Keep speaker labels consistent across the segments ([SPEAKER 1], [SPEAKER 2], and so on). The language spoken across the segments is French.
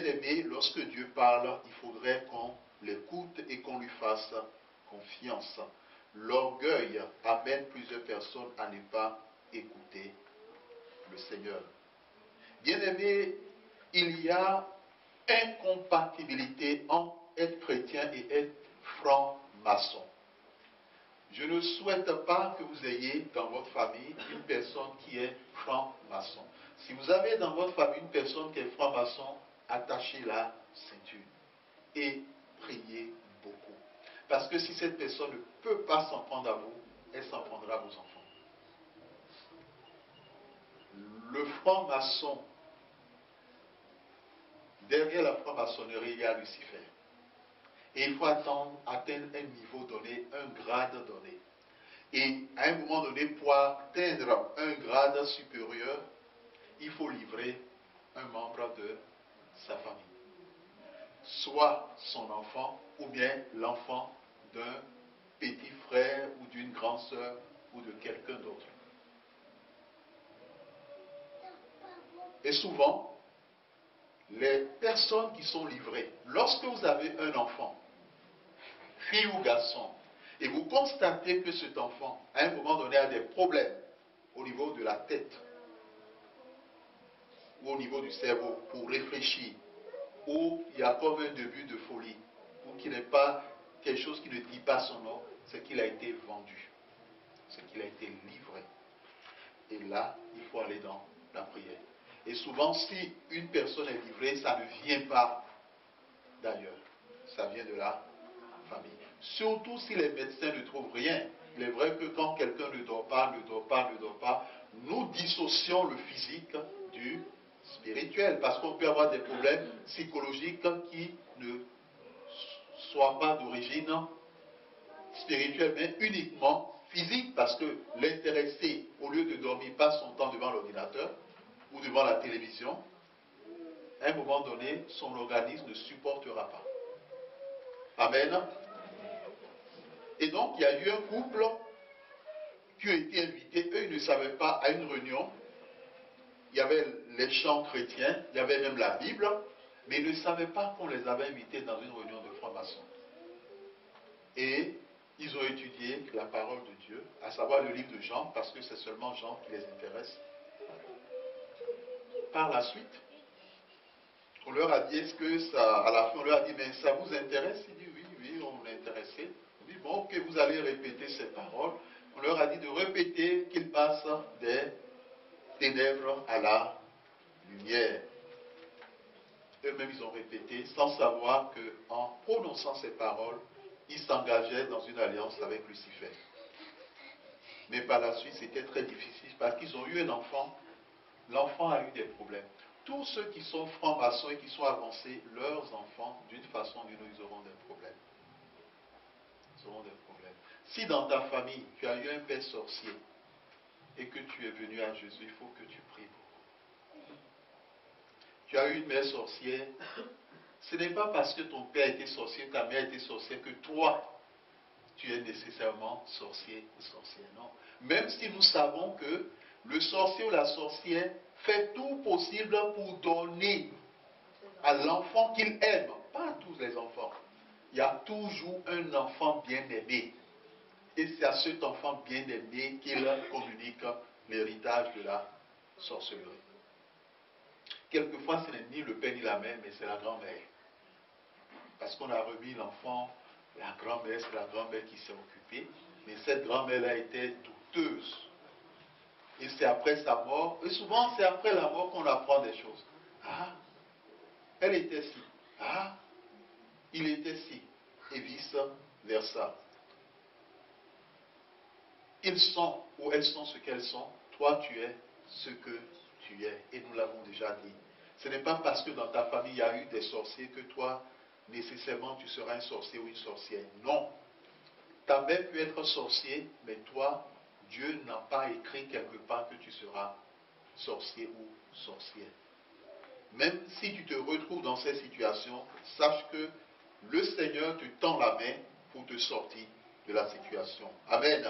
[SPEAKER 1] Bien-aimé, lorsque Dieu parle, il faudrait qu'on l'écoute et qu'on lui fasse confiance. L'orgueil amène plusieurs personnes à ne pas écouter le Seigneur. Bien-aimé, il y a incompatibilité entre être chrétien et être franc-maçon. Je ne souhaite pas que vous ayez dans votre famille une personne qui est franc-maçon. Si vous avez dans votre famille une personne qui est franc-maçon, attachez la ceinture et priez beaucoup. Parce que si cette personne ne peut pas s'en prendre à vous, elle s'en prendra à vos enfants. Le franc-maçon, derrière la franc-maçonnerie, il y a Lucifer. Et il faut atteindre un niveau donné, un grade donné. Et à un moment donné, pour atteindre un grade supérieur, il faut livrer un membre de sa famille. Soit son enfant, ou bien l'enfant d'un petit frère ou d'une grande sœur ou de quelqu'un d'autre. Et souvent, les personnes qui sont livrées, lorsque vous avez un enfant, fille ou garçon, et vous constatez que cet enfant, à un moment donné, a des problèmes au niveau de la tête ou au niveau du cerveau pour réfléchir, ou il y a comme un début de folie, ou qu'il n'est pas quelque chose qui ne dit pas son nom, c'est qu'il a été vendu, c'est qu'il a été livré. Et là, il faut aller dans la prière. Et souvent, si une personne est livrée, ça ne vient pas d'ailleurs, ça vient de la famille. Surtout si les médecins ne trouvent rien. Il est vrai que quand quelqu'un ne dort pas, nous dissocions le physique du spirituel. Parce qu'on peut avoir des problèmes psychologiques qui ne soient pas d'origine spirituelle, mais uniquement physique. Parce que l'intéressé, au lieu de dormir, passe son temps devant l'ordinateur ou devant la télévision. À un moment donné, son organisme ne supportera pas. Amen. Et donc, il y a eu un couple qui a été invité. Eux, ils ne savaient pas, à une réunion. Il y avait les chants chrétiens, il y avait même la Bible, mais ils ne savaient pas qu'on les avait invités dans une réunion de francs-maçons. Et ils ont étudié la parole de Dieu, à savoir le livre de Jean, parce que c'est seulement Jean qui les intéresse. Par la suite, on leur a dit, est-ce que ça, à la fin, on leur a dit, mais ça vous intéresse? Ils disent, oui, on est intéressé. On dit, bon, ok, vous allez répéter ces paroles. On leur a dit de répéter qu'ils passent des ténèbres à la lumière. Eux-mêmes, ils ont répété sans savoir qu'en prononçant ces paroles, ils s'engageaient dans une alliance avec Lucifer. Mais par la suite, c'était très difficile parce qu'ils ont eu un enfant. L'enfant a eu des problèmes. Tous ceux qui sont francs-maçons et qui sont avancés, leurs enfants, d'une façon ou d'une autre, ils auront des problèmes. Ils auront des problèmes. Si dans ta famille, tu as eu un père sorcier et que tu es venu à Jésus, il faut que tu pries beaucoup. Tu as eu une mère sorcière, ce n'est pas parce que ton père était sorcier, ta mère était sorcière, que toi, tu es nécessairement sorcier ou sorcière. Non. Même si nous savons que le sorcier ou la sorcière fait tout possible pour donner à l'enfant qu'il aime, pas à tous les enfants. Il y a toujours un enfant bien-aimé. Et c'est à cet enfant bien-aimé qu'il communique l'héritage de la sorcellerie. Quelquefois, ce n'est ni le père ni la mère, mais c'est la grand-mère. Parce qu'on a remis l'enfant, la grand-mère, c'est la grand-mère qui s'est occupée. Mais cette grand-mère-là était douteuse. Et c'est après sa mort, et souvent c'est après la mort qu'on apprend des choses. Ah, elle était si. Ah, il était si. Et vice-versa. Ils sont ou elles sont ce qu'elles sont. Toi, tu es ce que tu es. Et nous l'avons déjà dit. Ce n'est pas parce que dans ta famille il y a eu des sorciers que toi, nécessairement, tu seras un sorcier ou une sorcière. Non. Ta mère peut être sorcier, mais toi, Dieu n'a pas écrit quelque part que tu seras sorcier ou sorcière. Même si tu te retrouves dans cette situation, sache que le Seigneur te tend la main pour te sortir de la situation. Amen.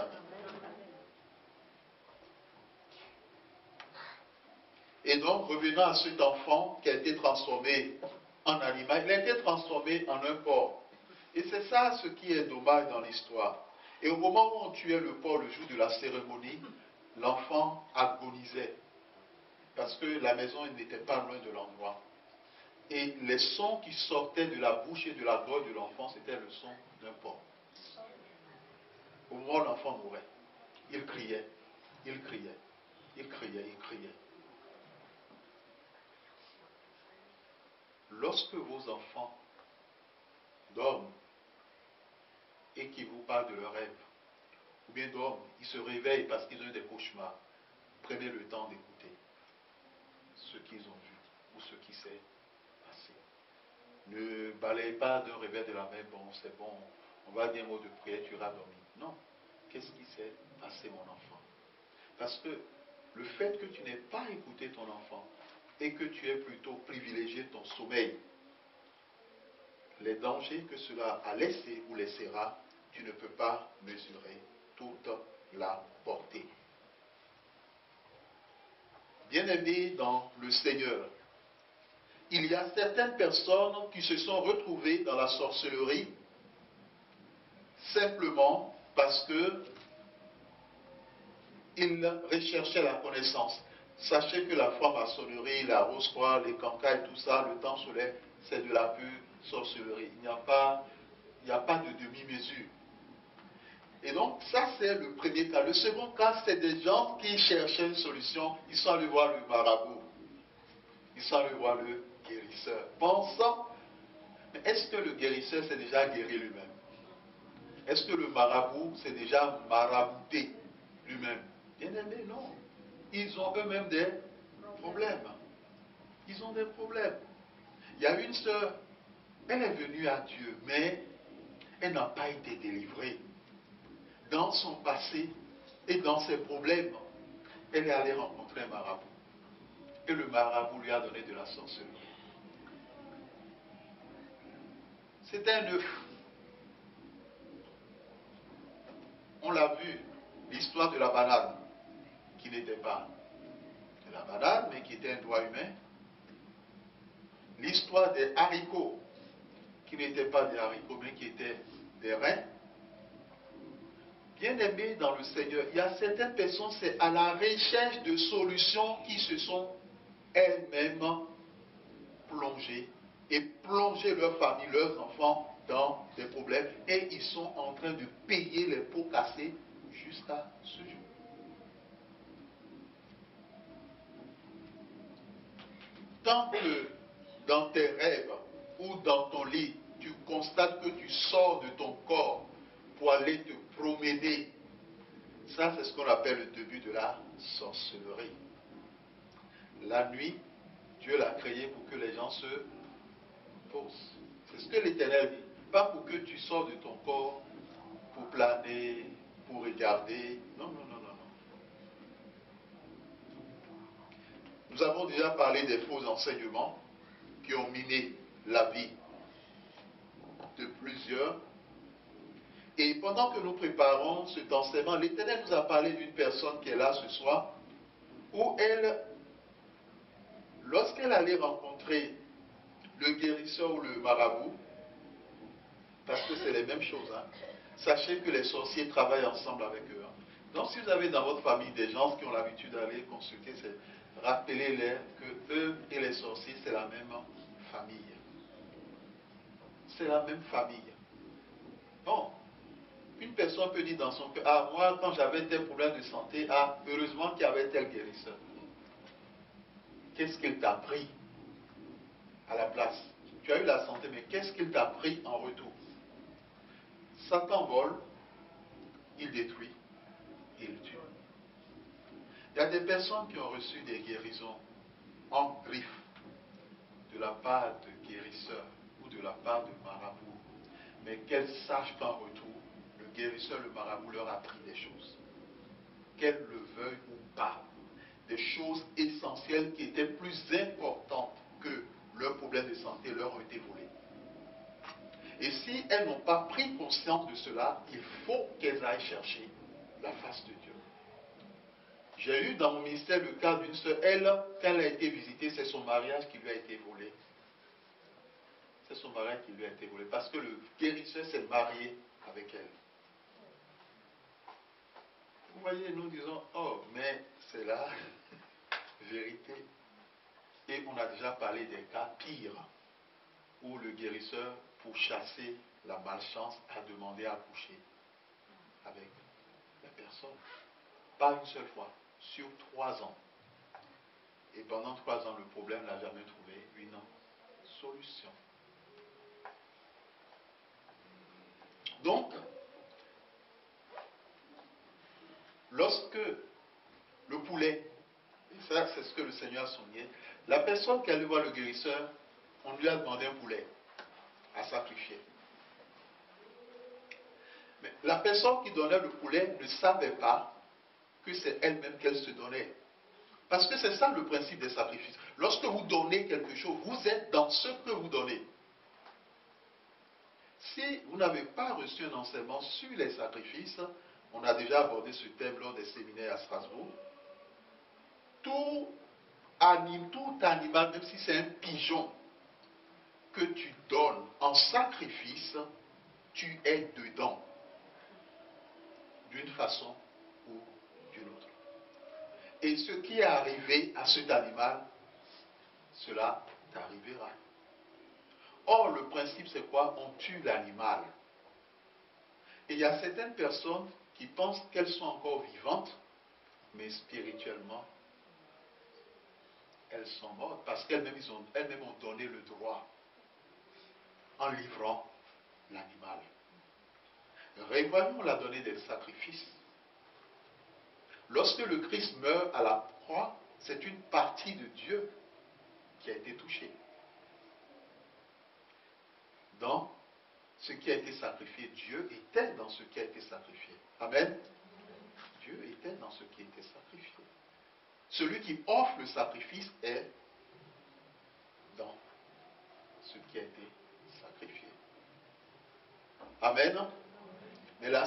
[SPEAKER 1] Et donc, revenons à cet enfant qui a été transformé en animal, il a été transformé en un porc. Et c'est ça ce qui est dommage dans l'histoire. Et au moment où on tuait le porc le jour de la cérémonie, l'enfant agonisait. Parce que la maison n'était pas loin de l'endroit. Et les sons qui sortaient de la bouche et de la gorge de l'enfant, c'était le son d'un porc. Au moment où l'enfant mourait, il criait, il criait, il criait, il criait. Lorsque vos enfants dorment et qu'ils vous parlent de leurs rêves, ou bien dorment, ils se réveillent parce qu'ils ont eu des cauchemars, prenez le temps d'écouter ce qu'ils ont vu ou ce qui s'est passé. Ne balayez pas d'un réveil de la main, bon, c'est bon, on va dire un mot de prière, tu iras dormir. Non. Qu'est-ce qui s'est passé, mon enfant? Parce que le fait que tu n'aies pas écouté ton enfant et que tu aies plutôt privilégié ton sommeil, les dangers que cela a laissé ou laissera, tu ne peux pas mesurer toute la portée. Bien-aimés dans le Seigneur, il y a certaines personnes qui se sont retrouvées dans la sorcellerie simplement parce que ils recherchaient la connaissance. Sachez que la franc-maçonnerie, la rose-croix, les cancans, tout ça, le temps solaire, c'est de la pure sorcellerie. Il n'y a pas de demi-mesure. Et donc, ça c'est le premier cas. Le second cas, c'est des gens qui cherchaient une solution. Ils sont allés voir le marabout. Ils sont allés voir le guérisseur. Pensant, mais est-ce que le guérisseur s'est déjà guéri lui-même? Est-ce que le marabout s'est déjà marabouté lui-même? Bien aimé, non. Ils ont eux-mêmes des problèmes. Ils ont des problèmes. Il y a une sœur, elle est venue à Dieu, mais elle n'a pas été délivrée. Dans son passé et dans ses problèmes, elle est allée rencontrer un marabout. Et le marabout lui a donné de la sorcellerie. C'était un œuf. On l'a vu, l'histoire de la banane, qui n'était pas de la banane, mais qui était un doigt humain. L'histoire des haricots, qui n'étaient pas des haricots, mais qui étaient des reins. Bien-aimés dans le Seigneur, il y a certaines personnes, c'est à la recherche de solutions qui se sont elles-mêmes plongées et plongé leur famille, leurs enfants dans des problèmes et ils sont en train de payer les pots cassés jusqu'à ce jour. Tant que dans tes rêves ou dans ton lit, tu constates que tu sors de ton corps pour aller te promener, ça c'est ce qu'on appelle le début de la sorcellerie. La nuit, Dieu l'a créé pour que les gens se posent. C'est ce que l'Éternel dit. Pas pour que tu sors de ton corps pour planer, pour regarder. Non, non, non, non, non. Nous avons déjà parlé des faux enseignements qui ont miné la vie de plusieurs. Et pendant que nous préparons cet enseignement, l'Éternel nous a parlé d'une personne qui est là ce soir, où elle, lorsqu'elle allait rencontrer le guérisseur ou le marabout, parce que c'est les mêmes choses, hein, sachez que les sorciers travaillent ensemble avec eux. Hein. Donc si vous avez dans votre famille des gens qui ont l'habitude d'aller consulter, rappelez-les que eux et les sorciers, c'est la même famille. C'est la même famille. Bon, une personne peut dire dans son cœur, ah moi quand j'avais tel problème de santé, ah heureusement qu'il y avait tel guérisseur. Qu'est-ce qu'il t'a pris à la place? Tu as eu la santé, mais qu'est-ce qu'il t'a pris en retour? Satan vole, il détruit, il tue. Il y a des personnes qui ont reçu des guérisons en griffe de la part de guérisseurs ou de la part de marabouts, mais qu'elles sachent qu'en retour, le guérisseur, le marabout leur a pris des choses, qu'elles le veuillent ou pas, des choses essentielles qui étaient plus importantes que leurs problèmes de santé leur ont été volés. Et si elles n'ont pas pris conscience de cela, il faut qu'elles aillent chercher la face de Dieu. J'ai eu dans mon ministère le cas d'une sœur, elle, quand elle a été visitée, c'est son mariage qui lui a été volé. C'est son mari qui lui a été volé. Parce que le guérisseur s'est marié avec elle. Vous voyez, nous disons, oh, mais c'est la vérité. Et on a déjà parlé des cas pires, où le guérisseur, pour chasser la malchance, a demandé à coucher avec la personne. Pas une seule fois, sur 3 ans. Et pendant 3 ans, le problème n'a jamais trouvé une solution. Donc, lorsque le poulet, et ça c'est ce que le Seigneur a souligné, la personne qui allait voir le guérisseur, on lui a demandé un poulet à sacrifier. Mais la personne qui donnait le poulet ne savait pas que c'est elle-même qu'elle se donnait. Parce que c'est ça le principe des sacrifices. Lorsque vous donnez quelque chose, vous êtes dans ce que vous donnez. Si vous n'avez pas reçu un enseignement sur les sacrifices, on a déjà abordé ce thème lors des séminaires à Strasbourg, tout animal, même si c'est un pigeon, que tu donnes en sacrifice, tu es dedans, d'une façon ou d'une autre. Et ce qui est arrivé à cet animal, cela t'arrivera. Or, le principe, c'est quoi? On tue l'animal. Et il y a certaines personnes qui pensent qu'elles sont encore vivantes, mais spirituellement, elles sont mortes parce qu'elles-mêmes ont donné le droit en livrant l'animal. Revoyons la donnée des sacrifices. Lorsque le Christ meurt à la croix, c'est une partie de Dieu qui a été touchée. Dans ce qui a été sacrifié, Dieu était dans ce qui a été sacrifié. Amen. Dieu était dans ce qui a été sacrifié. Celui qui offre le sacrifice est dans ce qui a été sacrifié. Amen. Mais là,